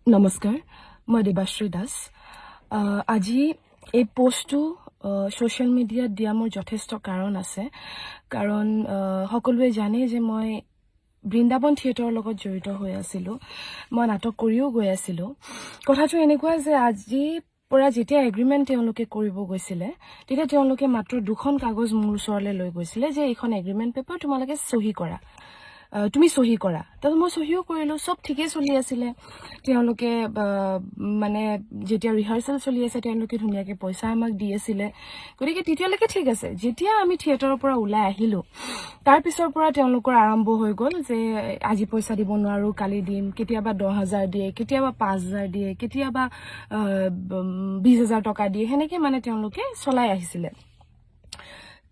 নমস্কাৰ মই দেবাশ্ৰী দাস আজি এই পোষ্টটো সোশ্যাল মিডিয়াত দিয়া মোৰ যথেষ্ট কাৰণ আছে কাৰণ সকলোৱে জানে যে মই বৃন্দাবন থিয়েটাৰৰ লগত জড়িত হৈ আছিলো মই নাটক কৰিও গৈ আছিলো কথাটো এনেকুৱা যে আজি পৰা যেতিয়া এগ্ৰিমেন্ট তেওঁলোকে কৰিব গৈছিলে তেতিয়া তেওঁলোকে মাত্ৰ দুখন কাগজ মোৰ ওচৰলৈ লৈ গৈছিলে যে এইখন এগ্ৰিমেন্ট পেপাৰ তোমালোকে সহি কৰা তুমি সহি কৰা তো মই সহিও কৰিলো সব ঠিকে চলি আছিলে তেওঁলোকে মানে যেতিয়া ৰিহাৰ্সেল চলি আছে তেওঁলোকে ধুনীয়াকে পইচা আমাক দি আছিলে গতিকে তেতিয়ালৈকে ঠিক আছে যেতিয়া আমি থিয়েটাৰৰ পৰা ওলাই আহিলো তাৰ পিছৰ পৰা তেওঁলোকৰ আৰম্ভ হৈ গ'ল যে আজি পইচা দিব নোৱাৰো কালি দিম কেতিয়াবা 10000 দিয়ে কেতিয়াবা 5000 দিয়ে কেতিয়াবা 20000 টকা দিয়ে হেনেকে মানে তেওঁলোকে চলাই আহিছিলে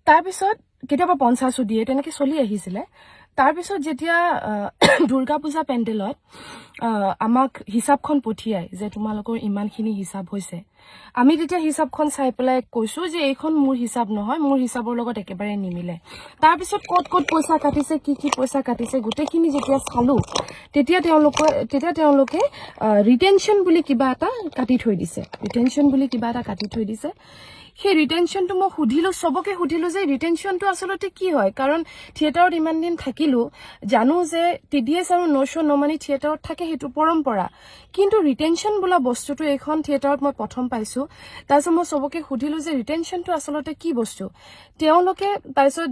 তাৰ পিছত কেতিয়াবা 50 দিয়ে তেনেকে চলি আহিছিলে তাৰ পিছত যেতিয়া দুৰ্গা পূজা পেন্ডেলত আমাক হিসাবখন পঠিয়াই যে তোমালোকৰ ইমানখিনি হিসাব হৈছে আমি তেতিয়া হিসাবখন চাই পেলাই কৈছো যে এইখন মোৰ হিসাব নহয় মোৰ হিসাবৰ লগত একেবাৰে নিমিলে তাৰ পিছত কত পইচা কাটিছে কি পইচা কাটিছে গোটেইখিনি যেতিয়া চালো তেতিয়া তেওঁলোকে ৰিটেনশন বুলি কিবা এটা কাটি থৈ দিছে সেই ৰিটেনশনটো মই সুধিলো সবকে সুধিলো যে ৰিটেনশনটো আসলতে কি হয় কাৰণ থিয়েটাৰত ইমান দিন থাকিলো জানো যে টিডিএছ আৰু নোশো নমানি থিয়েটাৰত থাকে হেতু পৰম্পৰা কিন্তু ৰিটেনশন বোলা বস্তুটো এখন থিয়েটাৰত মই প্ৰথম পাইছো তাৰছত মই সবকে সুধিলো যে ৰিটেনশনটো আসলতে কি বস্তু তেওঁলোকে তাৰছত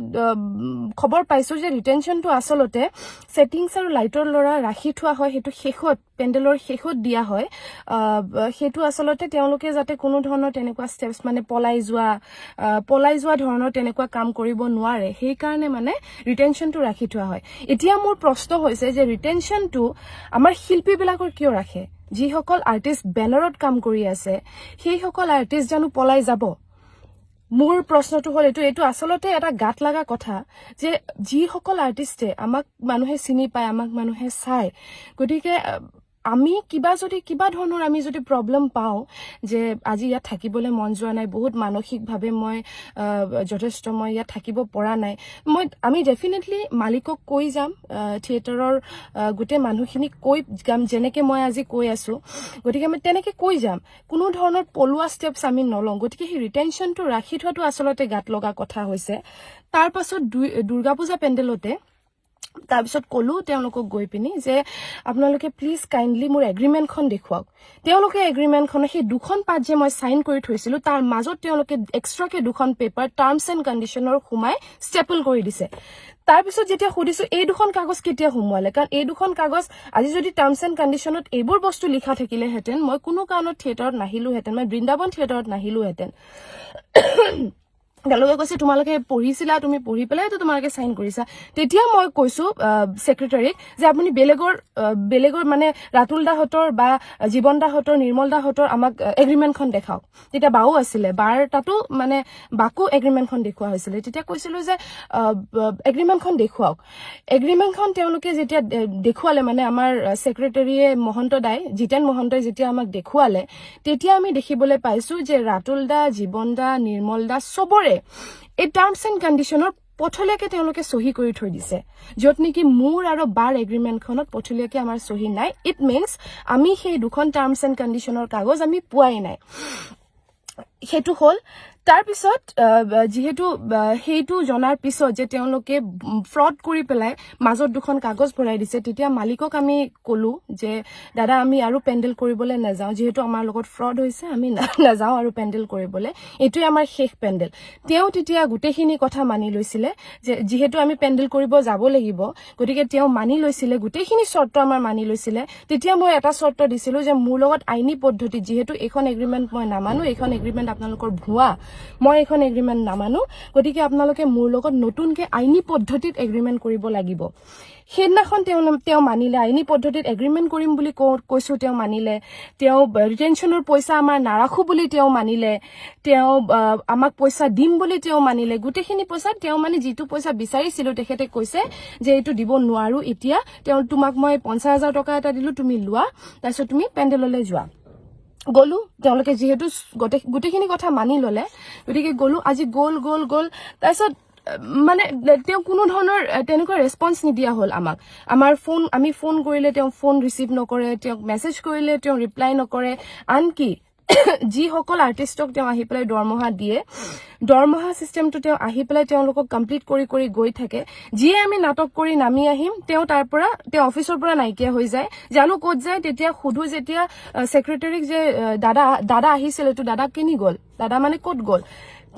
খবৰ পাইছো যে ৰিটেনশনটো আসলতে সেটিংছ আৰু লাইটৰ লৰা ৰাখি থোৱা হয় হেতু শেষত পেন্ডেলৰ শেষত দিয়া হয় হেতু আসলতে তেওঁলোকে যাতে কোনো ধৰণৰ তেনেকুৱা স্টেপস মানে পলাই যোৱা ধৰণৰ তেনেকুৱা কাম কৰিব নোৱাৰে সেই কাৰণে মানে ৰিটেনশনটো ৰাখি থোৱা হয় এতিয়া মোৰ প্ৰশ্ন হৈছে যে ৰিটেনশনটো আমাৰ শিল্পী বিলাকৰ কিয় ৰাখে যিসকল আৰ্টিষ্ট বেনাৰত কাম কৰি আছে সেই সকল আৰ্টিষ্ট জানো পলাই যাব মোৰ প্ৰশ্নটো হ'ল এইটো আসলতে এটা গাত লাগা কথা যে যিসকল আৰ্টিষ্টে আমাক মানুহে চিনি পায় আমাক মানুহে চায় গতিকে আমি কিবা ধৰণৰ আমি যদি প্ৰবলেম পাও যে আজি ইয়াত থাকিবলৈ মন যোৱা নাই বহুত মানসিকভাৱে মই যথেষ্ট মই ইয়াত থাকিব পৰা নাই আমি ডেফিনেটলি মালিকক কৈ যাম থিয়েটাৰৰ গোটে মানুহখিনি কৈ যাম যেনেকে মই আজি কৈ আছো গতিকে আমি তেনেকে কৈ যাম কোনো ধৰণৰ পলুৱা ষ্টেপছ আমি নলওঁ গতিকে সেই ৰিটেনশনটো ৰাখি থোৱাটো আসলতে গাত লগা কথা হৈছে তাৰ পাছত দুৰ্গা পূজা পেন্ডেলতে তাৰপিছত কলো তেওঁলোকক গৈ পিনি যে আপোনালোকে প্লিজ কাইন্ডলি মোৰ এগ্ৰিমেন্টখন দেখুৱাওক তেওঁলোকে এগ্ৰিমেন্টখন সেই দুখন পাত যে মই সাইন কৰি থৈছিলো তাৰ মাজত তেওঁলোকে এক্সট্ৰাকে দুখন পেপাৰ টাৰ্মছ এণ্ড কণ্ডিশনৰ খুমাই ষ্টেপল কৰি দিছে তাৰপিছত যেতিয়া সুধিছো এই দুখন কাগজ কেতিয়া হুমুৱালে কাৰণ এই দুখন কাগজ আজি যদি টাৰ্মছ এণ্ড কণ্ডিশনত এইবোৰ বস্তু লিখা থাকিলে হেতেন মই কোনো কাৰণত থিয়েটাৰত নাহিলো হেতেন মই বৃন্দাবন থিয়েটাৰত নাহিলো হেতেন তেওঁলোকে কৈছে তোমালোকে পঢ়িছিলা তুমি পঢ়ি পেলাই তো তোমালোকে সাইন কৰিছা তেতিয়া মই কৈছো সেক্ৰেটাৰীক যে আপুনি বেলেগৰ মানে ৰাতুল দাহতৰ বা জীবন দাহতৰ নিৰ্মল দাহতৰ আমাক এগ্ৰিমেন্টখন দেখাওক তেতিয়া বাও আছিলে বাৰ তাতো মানে বাকো এগ্ৰিমেন্টখন দেখুৱা হৈছিল তেতিয়া কৈছিলো যে এগ্ৰিমেন্টখন দেখুৱাওক এগ্ৰিমেন্টখন তেওঁলোকে যেতিয়া দেখুৱালে মানে আমাৰ সেক্ৰেটাৰীয়ে মহন্ত দাই জিতেন মহন্তই যেতিয়া আমাক দেখুৱালে তেতিয়া আমি দেখিবলৈ পাইছো যে ৰাতুল দা জীবন দা নিৰ্মল দা সবৰে এই টাৰ্মছ এণ্ড কণ্ডিশনৰ পথলৈকে তেওঁলোকে সহি কৰি থৈ দিছে যত নেকি মোৰ আৰু বাৰ এগ্ৰিমেন্টখনত পথলৈকে আমাৰ সহি নাই ইট মিন্স আমি সেই দুখন টাৰ্মছ এণ্ড কণ্ডিশনৰ কাগজ আমি পোৱাই নাই হেতু হল তাৰ পিছত যেহেতু হেতু জনাৰ পিছত যে তেওঁলোকে ফ্ৰড কৰি পেলাই মাজত দুখন কাগজ ভৰাই দিছে তেতিয়া মালিকক আমি কলো যে দাদা আমি আৰু পেন্ডেল কৰিবলৈ নাযাওঁ যেহেতু আমাৰ লগত ফ্ৰড হৈছে আমি নাযাওঁ আৰু পেন্ডেল কৰিবলৈ এটোই আমাৰ শেষ পেন্ডেল তেওঁ তেতিয়া গোটেইখিনি কথা মানি লৈছিলে যে যেহেতু আমি পেন্ডেল কৰিব যাব লাগিব গতিকে তেওঁ মানি লৈছিলে গোটেইখিনি শৰ্ত আমাৰ মানি লৈছিলে তেতিয়া মই এটা শৰ্ত দিছিলো যে মোৰ লগত আইনী পদ্ধতি যেহেতু এখন এগ্ৰিমেন্ট মই নামানো এখন এগ্ৰিমেন্ট আপোনালোকৰ ভুৱা মই এখন এগ্ৰিমেন্ট নামানো গতিকে আপোনালোকে মোৰ লগত নতুনকে আইনী পদ্ধতিত এগ্ৰিমেন্ট কৰিব লাগিব হেদিনাখন তেওঁ মানিলে আইনী পদ্ধতিত এগ্ৰিমেন্ট কৰিম বুলি কৈছো তেওঁ মানিলে তেওঁ ৰিটেনশনৰ পইচা আমাৰ নাৰাখো বুলি তেওঁ মানিলে তেওঁ আমাক পইচা দিম বুলি তেওঁ মানিলে গোটেইখিনি পইচা তেওঁ মানে যিটো পইচা বিচাৰিছিল তেখেতে কৈছে যে এইটো দিব নোৱাৰো এতিয়া তেওঁ তোমাক মই 50000 টকা এটা দিলো তুমি লোৱা তাৰপিছত তুমি পেন্ডেললৈ যোৱা গলো তেওঁলোকে যেহেতু গোটেইখিনি কথা মানি ললে গতিকে গলো আজি গল তাৰপিছত মানে তেওঁ কোনো ধৰণৰ তেনেকুৱা ৰেছপন্স নিদিয়া হ'ল আমাক আমি ফোন কৰিলে তেওঁ ফোন ৰিচিভ নকৰে তেওঁক মেছেজ কৰিলে তেওঁ ৰিপ্লাই নকৰে আনকি যিসকল আৰ্টিষ্টক তেওঁ আহি পেলাই দৰমহা দিয়ে দৰমহা চিষ্টেমটো তেওঁ আহি পেলাই তেওঁলোকক কমপ্লিট কৰি কৰি গৈ থাকে যিয়ে আমি নাটক কৰি নামি আহিম তেওঁ তাৰ পৰা তেওঁ অফিচৰ পৰা নাইকিয়া হৈ যায় জানো ক'ত যায় তেতিয়া সুধো যেতিয়া সেক্ৰেটাৰীক যে দাদা আহিছিল তো দাদা কিনি গ'ল দাদা মানে ক'ত গ'ল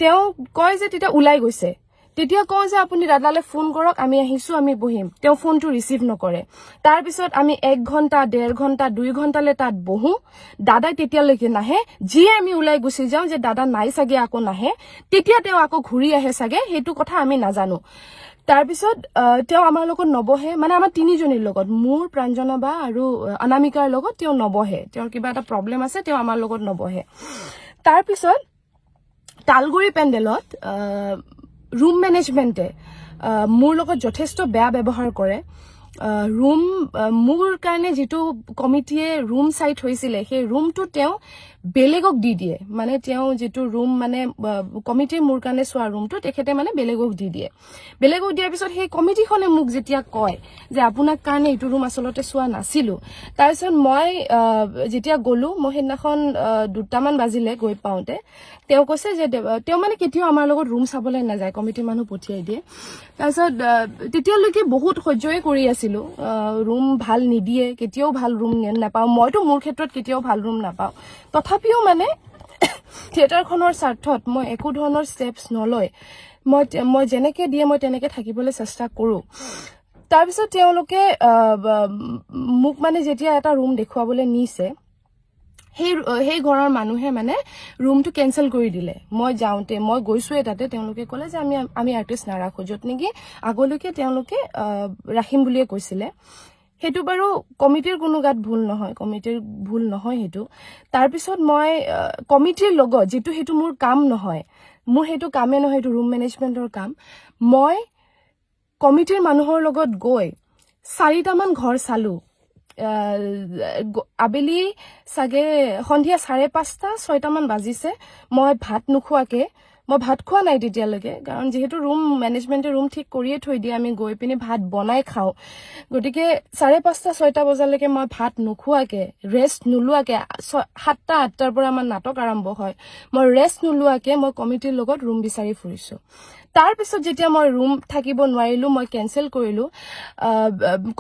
তেওঁ কয় যে তেতিয়া ওলাই গৈছে তেতিয়া কওঁ যে আপুনি দাদালে ফোন কৰক আমি আহিছো আমি বহিম তেওঁ ফোনটো ৰিচিভ নকৰে তাৰ পিছত আমি 1 ঘণ্টা 1.5 ঘণ্টা 2 ঘণ্টালে তাত বহো দাদাই তেতিয়ালৈকে নাহে যিয়ে আমি ওলাই গুচি যাওঁ যে দাদা নাই চাগে আকৌ নাহে তেতিয়া তেওঁ আকৌ ঘূৰি আহে চাগে সেইটো কথা আমি নাজানো তাৰ পিছত তেওঁ আমাৰ লগত নবহে মানে আমাৰ তিনিজনীৰ লগত মোৰ প্ৰাঞ্জনা বা আৰু অনামিকাৰ লগত তেওঁ নবহে তেওঁৰ কিবা এটা প্ৰবলেম আছে তেওঁ আমাৰ লগত নবহে তাৰ পিছত তালগুৰি পেণ্ডেলত ৰুম মেনেজমেন্টে মোৰ লগত যথেষ্ট বেয়া ব্যৱহাৰ কৰে ৰুম মোৰ কাৰণে যেটো কমিটিয়ে ৰুম সাইট হৈছিলে সেই ৰুমটো তেওঁ বেলেগক দি দিয়ে মানে তেওঁ যেটো ৰুম মানে কমিটি মোৰ কাৰণে সোৱা ৰুমটো তেখেতে মানে বেলেগক দি দিয়ে বেলেগক দিয়াৰ পিছত সেই কমিটিখনে মোক যেতিয়া কয় যে আপোনাক কাৰণে এইটো ৰুম আসলতে সোৱা নাছিলো তাৰ পিছত মই যেতিয়া গলো মই হেদিনাখন 2টামান বাজিলে গৈ পাওঁতে তেওঁ কৈছে যে তেওঁ মানে কেতিয়াও আমাৰ লগত ৰুম চাবলৈ নাযায় কমিটি মানুহ পঠিয়াই দিয়ে তাৰ পিছত তেতিয়ালৈকে বহুত সহ্যই কৰি আছিলো ৰুম ভাল নিদিয়ে কেতিয়াও ভাল ৰুম নাপাও মইতো মোৰ ক্ষেত্ৰত কেতিয়াও ভাল ৰুম নাপাও তথাপিও মানে থিয়েটাৰখনৰ স্বাৰ্থত মই একো ধৰণৰ ষ্টেপছ নলয় মই যেনেকে দিয়ে মই তেনেকে থাকিবলৈ চেষ্টা কৰো তাৰ পিছত তেওঁলোকে মোক মানে যেতিয়া এটা ৰুম দেখুৱাবলৈ নিছে সেই ঘৰৰ মানুহে মানে ৰুমটো কেনসেল কৰি দিলে মই যাওঁতে মই গৈছোৱে তাতে তেওঁলোকে ক'লে যে আমি আৰ্টিষ্ট নাৰাখো যত নেকি আগলৈকে তেওঁলোকে ৰাখিম বুলিয়ে কৈছিলে হেতু বাৰু কমিটিৰ কোনো গাত ভুল নহয় হেতু তাৰ পিছত মই কমিটিৰ লগত যেটো হেতু মোৰ কাম নহয় মোৰ হেতু কামে নহয় হেতু ৰুম মেনেজমেন্টৰ কাম মই কমিটিৰ মানুহৰ লগত গৈ 4টামান ঘৰ চালো আবেলি সাগে সন্ধিয়া 5:30 6টামান বাজিছে মই ভাত নোখোৱাকে মই ভাত খোৱা নাই তেতিয়ালৈকে কাৰণ যেহেতু ৰুম মেনেজমেন্টে ৰুম ঠিক কৰিয়ে থৈ দিয়ে আমি গৈ পিনি ভাত বনাই খাও গটিকে 5:30 6টা বজালৈকে মই ভাত নোখোৱাকে ৰেষ্ট নুলুৱাকে 7টা 8টাৰ পৰা আমাৰ নাটক আৰম্ভ হয় মই ৰেষ্ট নুলুৱাকে মই কমিটিৰ লগত ৰুম বিচাৰি ফুৰিছো তাৰ পিছত যেতিয়া মই ৰুম থাকিব নোৱাৰিলো মই কেনসেল কৰিলো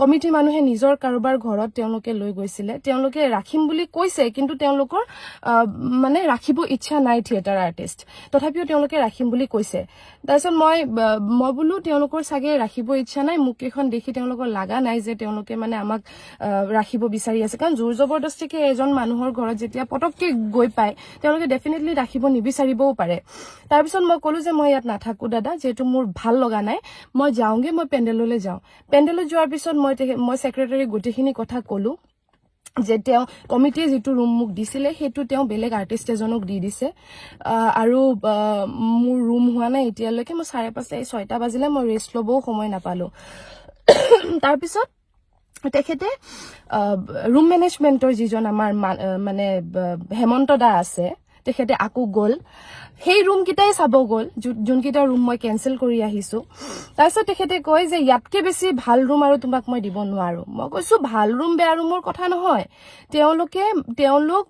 কমিটি মানুহে নিজৰ কাৰোবাৰ ঘৰত তেওঁলোকে লৈ গৈছিলে তেওঁলোকে ৰাখিম বুলি কৈছে কিন্তু তেওঁলোকৰ মানে ৰাখিব ইচ্ছা নাই থিয়েটাৰ আৰ্টিষ্ট তথাপিও তেওঁলোকে ৰাখিম বুলি কৈছে তাৰছত মই বলো তেওঁলোকৰ সাগে ৰাখিব ইচ্ছা নাই মোক এখন দেখি তেওঁলোকৰ লাগা নাই যে তেওঁলোকে মানে আমাক ৰাখিব বিচাৰি আছে কাৰণ জোৰ জবৰদস্তিকে এজন মানুহৰ ঘৰত যেতিয়া পটককে গৈ পায় তেওঁলোকে ডেফিনেটলি ৰাখিব নিবিচাৰিবও পাৰে তাৰ পিছত মই কলো যে মই ইয়াত নাথাকো দাদা যেটো মোৰ ভাল লগা নাই মই যাওঁগে মই পেণ্ডেললৈ যাওঁ পেণ্ডেলত যোৱাৰ পিছত মই সেক্ৰেটাৰী গটিখিনি কথা কলো যে তেওঁ কমিটিয়ে যেটো ৰুম মোক দিছিলে হেতু তেওঁ বেলেগ আৰ্টিষ্ট এজনক দি দিছে আৰু মোৰ ৰুম হোৱা নাই এতিয়ালৈকে মই 5:30 6টা বাজিলে মই ৰেষ্ট লবও সময় নাপালো তাৰ পিছত তেখেতে ৰুম মেনেজমেন্টৰ যিজন আমাৰ মানে হেমন্ত দা আছে তেখেতে আকু গল সেই ৰুম কিটাই চাব গল যোনকিটা ৰুম মই কেনসেল কৰি আহিছো তাৰছত তেখেতে কয় যে ইয়াতকে বেছি ভাল ৰুম আৰু তোমাক মই দিব নোৱাৰো মই কৈছো ভাল ৰুম বেয়া ৰুমৰ কথা নহয় তেওঁলোক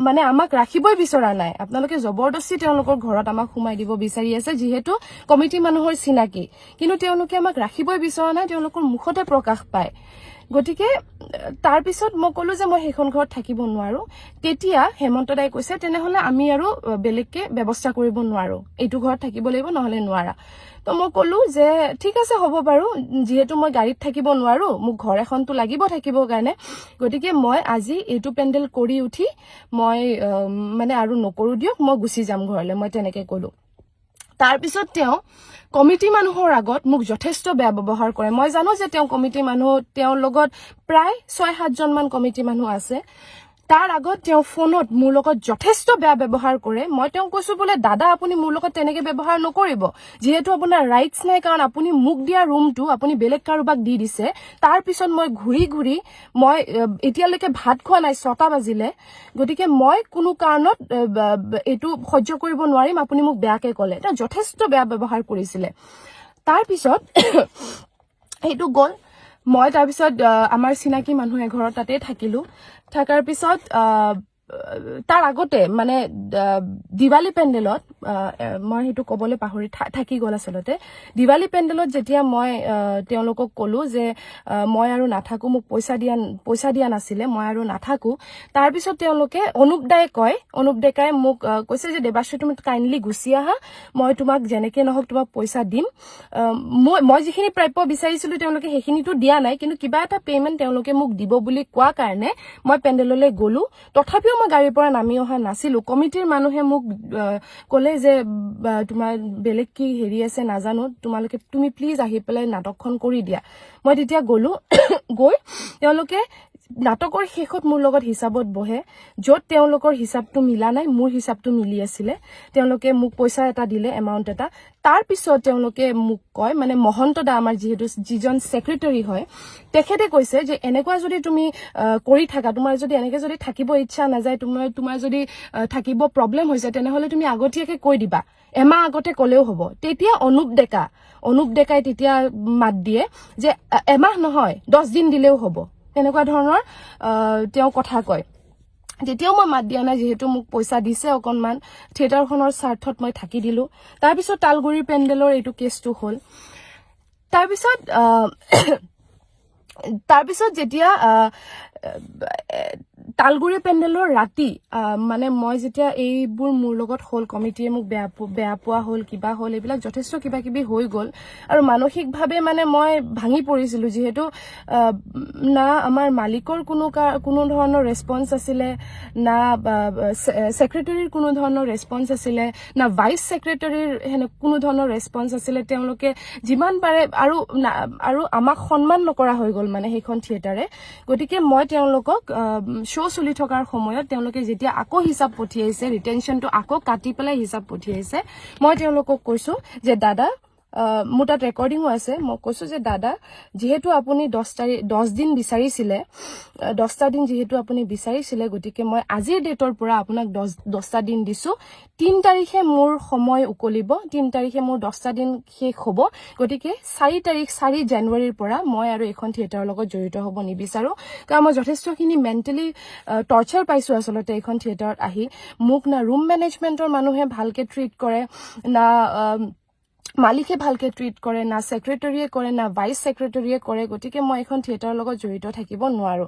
মানে আমাক ৰাখিবই বিচৰা নাই আপোনালোকে জবৰদস্তি তেওঁলোকৰ ঘৰত আমাক সোমাই দিব বিচাৰি আছে যেহেতু কমিটি মানুহৰ চিনাকি কিন্তু তেওঁলোকে আমাক ৰাখিবই বিচৰা নাই তেওঁলোকৰ মুখতে প্ৰকাশ পায় গটিকে তাৰ পিছত মই কলো যে মই হেখন ঘৰত থাকিব নোৱাৰো তেতিয়া হেমন্ত দাই কৈছে তেনেহলে আমি আৰু বেলেগকে ব্যৱস্থা কৰিব নোৱাৰো এইটো ঘৰত থাকিব লাগিব নহলে নোৱাৰা তো মই কলো যে ঠিক আছে হ'ব বাৰু যেহেতু মই গাড়ীত থাকিব নোৱাৰো মোক ঘৰ এখনটো লাগিব থাকিব কাৰণে গটিকে মই আজি এইটো পেণ্ডেল কৰি উঠি মই মানে আৰু নকৰো দিয়ক মই গুচি যাম ঘৰলে মই তেনেকে কলো তাৰ পিছত তেওঁ কমিটি মানুহৰ আগত মোক যথেষ্ট বেয়া ব্যৱহাৰ কৰে মই জানো যে তেওঁ কমিটি মানুহ তেওঁৰ লগত প্ৰায় 6-7 জন মান কমিটি মানুহ আছে তাৰ আগত তেওঁ ফোনত মোৰ লগত যথেষ্ট বেয়া ব্যৱহাৰ কৰে মই তেওঁ কৈছো বোলে দাদা আপুনি মোৰ লগত তেনেকে ব্যৱহাৰ নকৰিব যেহেতু আপোনাৰ ৰাইটস নাই কাৰণ আপুনি মুক দিয়া ৰুমটো আপুনি বেলেগ কাৰোবাক দি দিছে তাৰ পিছত মই ঘুৰি মই এতিয়ালৈকে ভাত খোৱা নাই 6টা বাজিলে গতিকে মই কোনো কাৰণত এটো সহ্য কৰিব নোৱাৰিম আপুনি মোক বেয়াকে ক'লে এটা যথেষ্ট বেয়া ব্যৱহাৰ কৰিছিলে তাৰ পিছত এইটো গল মই তাৰ পিছত আমাৰ চিনাকি মানুহ এঘৰত তাতে থাকিলো থাকাৰ পিছত তাৰ আগতে মানে দিৱালী পেণ্ডেলত মই হেতু কবলে পাহৰি থাকি গল আসলতে দিৱালী পেণ্ডেলত যেতিয়া মই তেওঁলোকক কলো যে মই আৰু নাথাকো মোক পইচা দিয়া নাছিলে মই আৰু নাথাকো তাৰ পিছত তেওঁলোকে অনুপ ডেকাই মোক কৈছে যে দেবাশ্ৰী তুমি কাইন্ডলি গুচি আহা মই তোমাক জেনেকে নহক তোমাক পইচা দিম মই যিখিনি প্ৰাপ্য বিচাৰিছিলো তেওঁলোকে হেখিনিটো দিয়া নাই কিন্তু কিবা এটা পেমেন্ট তেওঁলোকে মোক দিব বুলি কোৱা কাৰণে মই পেণ্ডেললৈ গলো তথাপিও মই গাড়ীৰ পৰা নামি অহা নাছিলো কমিটিৰ মানুহে মোক কলে যে তোমাৰ বেলেগ কি হেৰি আছে নাজানো তুমি প্লিজ আহি পেলাই নাটকখন কৰি দিয়া মই তেতিয়া গলো গৈ তেওঁলোকে নাটকৰ শেষত মোৰ লগত হিচাপত বহে যত তেওঁলোকৰ হিচাপটো মিলা নাই মোৰ হিচাপটো মিলি আছিল তেওঁলোকে মোক পইচা এটা দিলে এমাউন্ট এটা তাৰ পিছত তেওঁলোকে মোক কয় মানে মহন্ত দা আমাৰ যেহেতু যিজন সেক্ৰেটাৰী হয় তেখেতে কৈছে যে এনেকুৱা যদি তুমি কৰি থাকা তোমাৰ যদি এনেকে যদি থাকিব ইচ্ছা নাযায় তোমাৰ যদি থাকিব প্ৰবলেম হৈছে তেনেহলে তুমি আগতীয়াকে কৈ দিবা এমাহ আগতে কলেও হ'ব তেতিয়া অনুপ ডেকাই তেতিয়া মাত দিয়ে যে এমাহ নহয় 10 দিন দিলেও হ'ব তেনেকুৱা ধৰণৰ তেওঁ কথা কয় যেতিয়াও মই মাত দিয়া নাই যেহেতু মোক পইচা দিছে অকনমান থিয়েটাৰখনৰ স্বাৰ্থত মই থাকি দিলো তাৰ পিছত তালগুৰি পেণ্ডেলৰ এইটো কেছটো হ'ল তাৰ পিছত যেতিয়া তালগুৰি পেণ্ডেলৰ ৰাতি মানে মই যেতিয়া এইবোৰ মোৰ লগত হ'ল কমিটিয়ে মোক বেয়া পোৱা হ'ল কিবা হ'ল এইবিলাক যথেষ্ট কিবা কিবি হৈ গ'ল আৰু মানসিকভাৱে মানে মই ভাঙি পৰিছিলো যেহেতু না আমাৰ মালিকৰ কোনো ধৰণৰ ৰেসপন্স আছিলে না সেক্ৰেটাৰীৰ কোনো ধৰণৰ ৰেসপন্স আছিলে না ভাইস সেক্ৰেটাৰীৰ কোনো ধৰণৰ ৰেসপন্স আছিলে তেওঁলোকে যিমান পাৰে আৰু আমাক সন্মান নকৰা হৈ গ'ল মানে সেইখন থিয়েটাৰে গতিকে মই তেওঁলোকক শো চলি থকাৰ সময়ত তেওঁলোকে যেতিয়া আকৌ হিচাপ পঠিয়াইছে ৰিটেনশনটো আকৌ কাটি পেলাই হিচাপ পঠিয়াইছে মই তেওঁলোকক কৈছো যে দাদা মোৰ তাত ৰেকৰ্ডিংও আছে মই কৈছো যে দাদা যেহেতু আপুনি 10 দিন বিচাৰিছিলে 10টা দিন যেহেতু আপুনি বিচাৰিছিলে গতিকে মই আজিৰ ডেটৰ পৰা আপোনাক 10টা দিন দিছো 3 তাৰিখে মোৰ সময় উকলিব 3 তাৰিখে মোৰ 10টা দিন শেষ হ'ব গতিকে 4 জানুৱাৰীৰ পৰা মই আৰু এখন থিয়েটাৰৰ লগত জড়িত হ'ব নিবিচাৰো কাৰণ মই যথেষ্টখিনি মেন্টালি টৰ্চাৰ পাইছো আসলতে এখন থিয়েটাৰত আহি মোক না ৰুম মেনেজমেন্টৰ মানুহে ভালকে ট্ৰিট কৰে না মালিকে ভালকে ট্ৰিট কৰে না সেক্ৰেটাৰীয়ে কৰে না ভাইস সেক্ৰেটাৰীয়ে কৰে গতিকে মই এখন থিয়েটাৰৰ লগত জড়িত থাকিব নোৱাৰো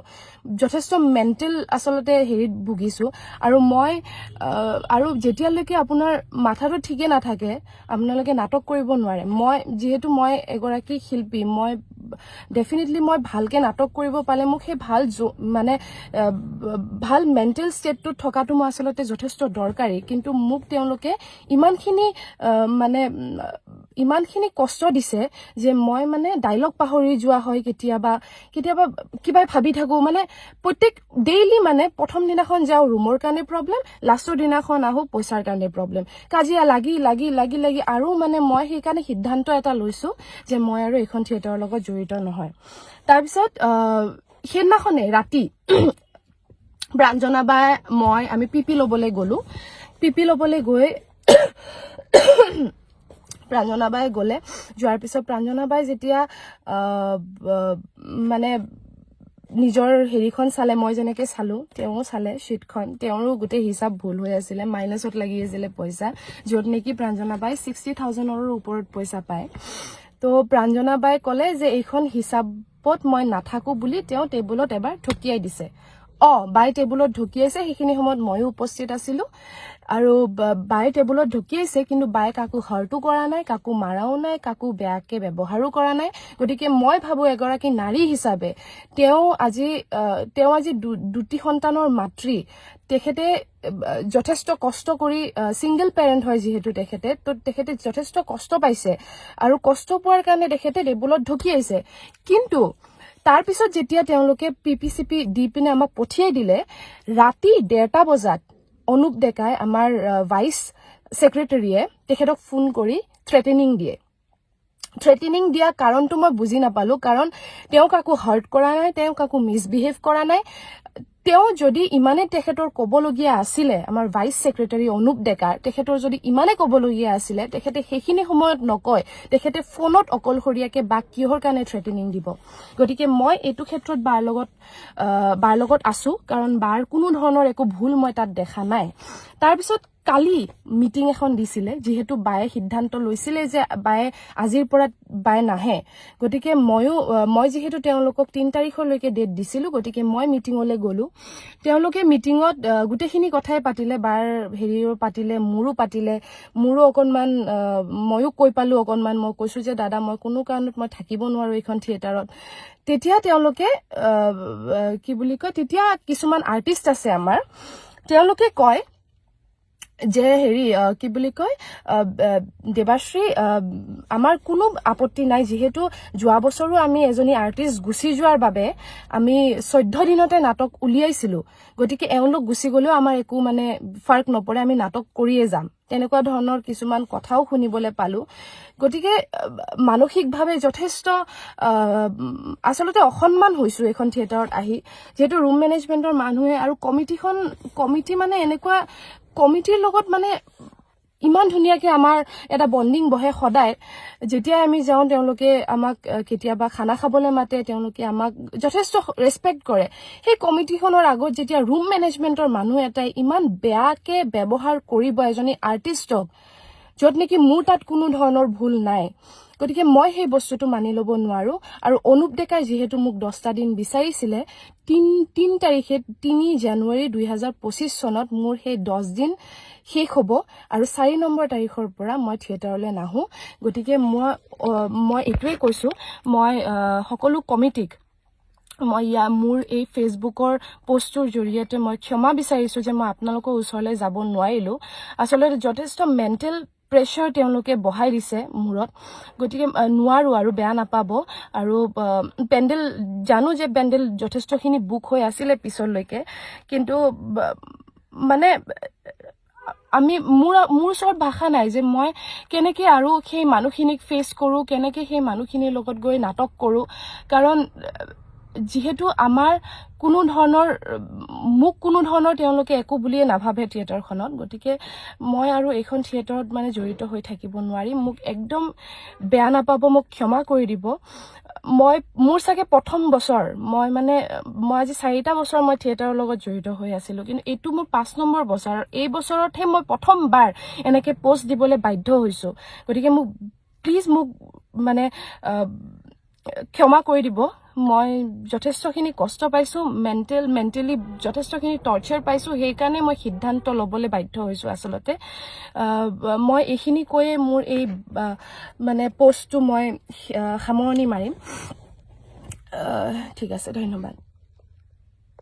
যথেষ্ট মেন্টাল আসলতে হেৰিত ভুগিছো আৰু মই আৰু যেতিয়ালৈকে আপোনাৰ মাথাটো ঠিকে নাথাকে আপোনালোকে নাটক কৰিব নোৱাৰে মই যেহেতু মই এগৰাকী শিল্পী মই ডেফিনেটলি মই ভালকে নাটক কৰিব পালে মোক সেই মানে ভাল মেন্টাল ষ্টেটটো থকাটো মই আসলতে যথেষ্ট দৰকাৰী কিন্তু মোক তেওঁলোকে ইমানখিনি কষ্ট দিছে যে মই মানে ডায়লগ পাহৰি যোৱা হয় কেতিয়াবা কিবা ভাবি থাকো মানে প্ৰত্যেক ডেইলি মানে প্ৰথম দিনাখন যাও ৰুমৰ কাৰণে প্ৰবলেম লাষ্টৰ দিনাখন আহো পইচাৰ কাৰণে প্ৰবলেম কাজিয়া লাগি আৰু মানে মই সেই কাৰণে সিদ্ধান্ত এটা লৈছো যে মই আৰু এখন থিয়েটাৰৰ লগত জড়িত নহয় তাৰ পিছত সেইদিনাখনে ৰাতি ব্ৰাঞ্জনা বাই মই আমি পিপি লবলৈ গলো পিপি লবলৈ গৈ প্ৰাঞ্জনা বাই গলে যোৱাৰ পিছত প্ৰাঞ্জনা বাই যেতিয়া মানে নিজৰ হেৰিখন চালে মই যেনেকে চালো তেওঁ চালে শীটখন তেওঁৰো গোটে হিচাপ ভুল হৈ আছিল মাইনাসত লাগি আছিল পইচা যত নেকি প্ৰাঞ্জনা বাই 60,000 ৰ ওপৰত পইচা পায় তো প্ৰাঞ্জনা বাই কলে যে এইখন হিচাপত মই নাথাকো বুলি তেওঁ টেবুলত এবাৰ ঠকিয়াই দিছে বাই টেবুলত ঢকিয়াইছে সেইখিনি সময়ত ময়ো উপস্থিত আছিলো আৰু বাই টেবুলত ঢকিয়াইছে কিন্তু বাই কাকো হৰটো কৰা নাই কাকো মাৰাও নাই কাকো বেয়াকে ব্যৱহাৰো কৰা নাই গতিকে মই ভাবো এগৰাকী নাৰী হিচাপে তেওঁ আজি দুটি সন্তানৰ মাতৃ তেখেতে যথেষ্ট কষ্ট কৰি সিঙ্গল পেৰেন্ট হয় যেহেতু তেখেতে যথেষ্ট কষ্ট পাইছে আৰু কষ্ট পোৱাৰ কাৰণে তেখেতে টেবুলত ঢকিয়াইছে কিন্তু তাৰ পিছত যেতিয়া তেওঁলোকে পিপিচিপি দি পিনে আমাক পঠিয়াই দিলে ৰাতি 1:30 বজাত অনুপ ডেকাই আমাৰ ভাইচ সেক্ৰেটাৰীয়ে তেখেতক ফোন কৰি থ্ৰেটেনিং দিয়ে থ্ৰেটেনিং দিয়া কাৰণটো মই বুজি নাপালো কাৰণ তেওঁ কাকো হাৰ্ট কৰা নাই তেওঁ কাকো মিছবিহেভ কৰা নাই তেওঁ যদি ইমানে তেখেতৰ কবলগীয়া আছিলে আমাৰ ভাইচ সেক্ৰেটাৰী অনুপ ডেকাৰ তেখেতৰ যদি ইমানে কবলগীয়া আছিলে তেখেতে সেইখিনি সময়ত নকয় তেখেতে ফোনত অকলশৰীয়াকে বা কিহৰ কাৰণে থ্ৰেটেনিং দিব গতিকে মই এইটো ক্ষেত্ৰত বাৰ লগত আছো কাৰণ বাৰ কোনো ধৰণৰ একো ভুল মই তাত দেখা নাই তাৰ পিছত কালি মিটিং এখন দিছিলে যেহেতু বায়ে সিদ্ধান্ত লৈছিলে যে বায়ে আজিৰ পৰা বায়ে নাহে গতিকে মই যেহেতু তেওঁলোকক 3 তাৰিখলৈকে ডেট দিছিলো গতিকে মই মিটিংলৈ গলো তেওঁলোকে মিটিংত গুটেখিনি কথাই পাতিলে বাৰ হেৰিও পাতিলে মোৰো অকনমান ময়ো কৈ পালো অকনমান মই কৈছো যে দাদা মই কোনো কাৰণত মই থাকিব নোৱাৰো এইখন থিয়েটাৰত তেতিয়া তেওঁলোকে কি বুলি কয় তেতিয়া কিছুমান আৰ্টিষ্ট আছে আমাৰ তেওঁলোকে কয় যে হেৰি কি বুলি কয় দেৱাশ্ৰী আমাৰ কোনো আপত্তি নাই যেহেতু যোৱা বছৰো আমি এজনী আৰ্টিষ্ট গুছি যোৱাৰ বাবে আমি 14 দিনতে নাটক উলিয়াইছিলো গতিকে এওঁলোক গুছি গলেও আমাৰ একো মানে ফাৰ্ক নপৰে আমি নাটক কৰিয়ে যাম তেনেকুৱা ধৰণৰ কিছুমান কথাও শুনিবলৈ পালো গতিকে মানসিকভাৱে যথেষ্ট আসলতে অসন্মান হৈছো এখন থিয়েটাৰত আহি যেহেতু ৰুম মেনেজমেন্টৰ মানুহে আৰু কমিটি মানে এনেকুৱা কমিটিৰ লগত মানে ইমান ধুনীয়াকে আমাৰ এটা বন্ডিং বহে সদায় যেতিয়া আমি যাওঁ তেওঁলোকে আমাক কেতিয়াবা খানা খাবলৈ মাতে তেওঁলোকে আমাক যথেষ্ট ৰেসপেক্ট কৰে সেই কমিটিখনৰ আগত যেতিয়া ৰুম মেনেজমেন্টৰ মানুহ এটাই ইমান বেয়াকে ব্যৱহাৰ কৰিব এজনী আৰ্টিষ্টক যত নেকি মোৰ তাত কোনো ধৰণৰ ভুল নাই গতিকে মই সেই বস্তুটো মানি লব নোৱাৰো আৰু অনুপ ডেকাই যেহেতু মোক 10টা দিন বিচাৰিছিলে 3 তাৰিখে 3 জানুৱাৰী 2025 চনত মোৰ সেই 10 দিন শেষ হ'ব আৰু 4 নম্বৰ তাৰিখৰ পৰা মই থিয়েটাৰলৈ নাহো গতিকে মই এটোৱে কৈছো মই সকলো কমিটিক মই মোৰ এই ফেসবুকৰ পোষ্টৰ জৰিয়তে মই ক্ষমা বিচাৰিছো যে মই আপোনালোকৰ ওচৰলৈ যাব নোৱাৰিলো আসলে যথেষ্ট মেন্টেল প্ৰেছাৰ তেওঁলোকে বহাই দিছে মূৰত গতিকে নোৱাৰো আৰু বেয়া নাপাব আৰু পেন্ডেল জানো যে পেন্ডেল যথেষ্টখিনি বুক হৈ আছিল পিছলৈকে কিন্তু মানে আমি মোৰ ওচৰত ভাষা নাই যে মই কেনেকে আৰু সেই মানুহখিনিক ফেস কৰো কেনেকে সেই মানুহখিনিৰ লগত গৈ নাটক কৰো কাৰণ যেহেতু আমাৰ কোনো ধৰণৰ তেওঁলোকে একো বুলিয়ে নাভাবে থিয়েটাৰখনত গতিকে মই আৰু এইখন থিয়েটাৰত মানে জড়িত হৈ থাকিব নোৱাৰিম মোক একদম বেয়া নাপাব মোক ক্ষমা কৰি দিব মোৰ সাকে প্ৰথম বছৰ মই আজি 4টা বছৰ মই থিয়েটাৰৰ লগত জড়িত হৈ আছিলো কিন্তু এইটো মোৰ 5 নম্বৰ বছৰ এই বছৰতহে মই প্ৰথমবাৰ এনেকে পোষ্ট দিবলৈ বাধ্য হৈছো গতিকে মোক প্লিজ মোক মানে ক্ষমা কৰি দিব মই যথেষ্টখিনি কষ্ট পাইছো মেন্টেলি যথেষ্টখিনি টৰ্চাৰ পাইছো সেই কাৰণে মই সিদ্ধান্ত লবলৈ বাধ্য হৈছো আসলতে মই এইখিনি কৈয়ে মোৰ এই মানে পোষ্টটো মই সামৰণি মাৰিম ঠিক আছে ধন্যবাদ